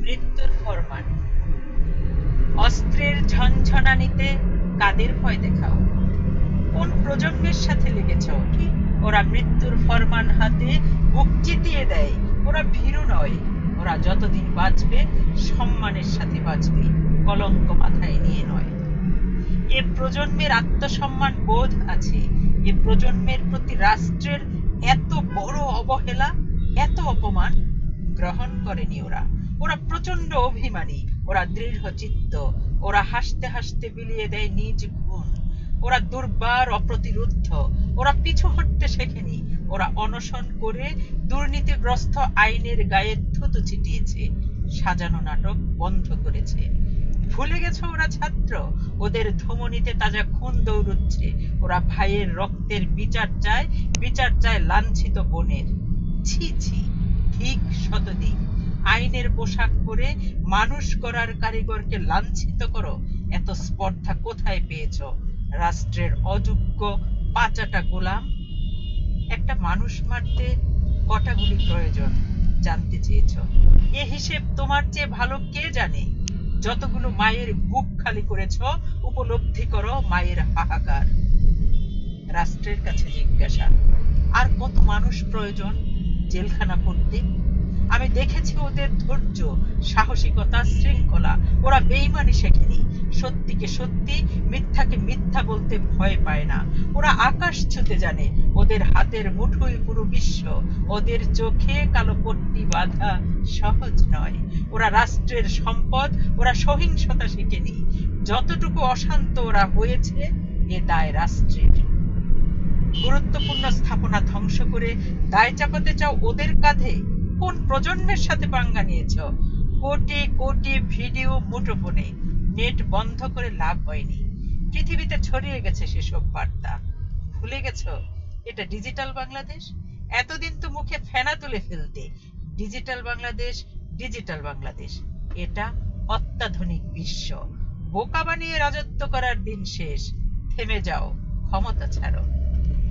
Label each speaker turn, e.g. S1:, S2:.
S1: মৃত্যুর ফরমান। অস্ত্রের ঝনঝনানিতে কাদের ভয় দেখাও? কোন প্রজন্মের সাথে লেগেছ? ওরা মৃত্যুর ফরমান হাতে বুক চিতিয়ে দেয়। ওরা ভীরু নয়, ওরা যতদিন বাঁচবে সম্মানের সাথে বাঁচবে, কলঙ্ক মাথায় নিয়ে নয়। এ প্রজন্মের আত্মসম্মান বোধ আছে। এ প্রজন্মের প্রতি রাষ্ট্রের এত বড় অবহেলা, এত অপমান গ্রহণ করেনি ওরা। ওরা প্রচন্ড অভিমানী, ওরা দৃঢ়চিত্ত, ওরা হাসতে হাসতে বিলিয়ে দেয় নিজ খুন। ওরা দুর্বার অপ্রতিরুদ্ধ, ওরা পিছু হটতে শেখেনি। ওরা অনশন করে দুর্নীতিগ্রস্ত আইনের গায়ে থুতু ছিটিয়েছে, সাজানো নাটক বন্ধ করেছে। ভুলে গেছে ওরা ছাত্র, ওদের ধমনীতে তাজা খুন দৌড়ুচ্ছে। ওরা ভাইয়ের রক্তের বিচার চায়, বিচার চায় লাঞ্ছিত বোনের। ছি ছি, ঠিক শতদিক। আইনের পোশাক পরে মানুষ করার কারিগরকে লাঞ্ছিত করো, এত স্পর্ধা কোথায় পেয়েছ? রাষ্ট্রের অযোগ্য পাচাটা গোলাম। একটা মানুষ মারতে কটা গুলি প্রয়োজন জানতে চেয়েছ? এ হিসেব তোমার চেয়ে ভালো কে জানে? যতগুলো মায়ের বুক খালি করেছ, উপলব্ধি করো মায়ের হাহাকার। রাষ্ট্রের কাছে জিজ্ঞাসা, আর কত মানুষ প্রয়োজন জেলখানা ভর্তি? আমি দেখেছি ওদের ধৈর্য, সাহসিকতা, শৃঙ্খলা। ওরা বেইমানি শেখেনি, সত্যিকে সত্যি, মিথ্যাকে মিথ্যা বলতে ভয় পায় না। ওরা আকাশ ছুঁতে জানে, ওদের হাতের মুঠোয় পুরো বিশ্ব। ওদের চোখে কালো পট্টি বাঁধা সহজ নয়। ওরা রাষ্ট্রের সম্পদ, ওরা সহিংসতা শেখেনি। যতটুকু অশান্ত ওরা হয়েছে, এ দায় রাষ্ট্রের। গুরুত্বপূর্ণ স্থাপনা ধ্বংস করে দায় চাপাতে চাও ওদের কাঁধে? কোন প্রজন্মের সাথে পাঙ্গা নিয়েছ? কোটি কোটি ভিডিও মুঠোফোনে, নেট বন্ধ করে লাভ হয়নি। পৃথিবীতে ছড়িয়ে গেছে সেসব বার্তা। ভুলে গেছ এটা ডিজিটাল বাংলাদেশ? এতদিন তো মুখে ফেনা তুলে ফেলতে, ডিজিটাল বাংলাদেশ, ডিজিটাল বাংলাদেশ। এটা অত্যাধুনিক বিশ্ব। বোকা বানিয়ে রাজত্ব করার দিন শেষ। থেমে যাও, ক্ষমতা ছাড়ো।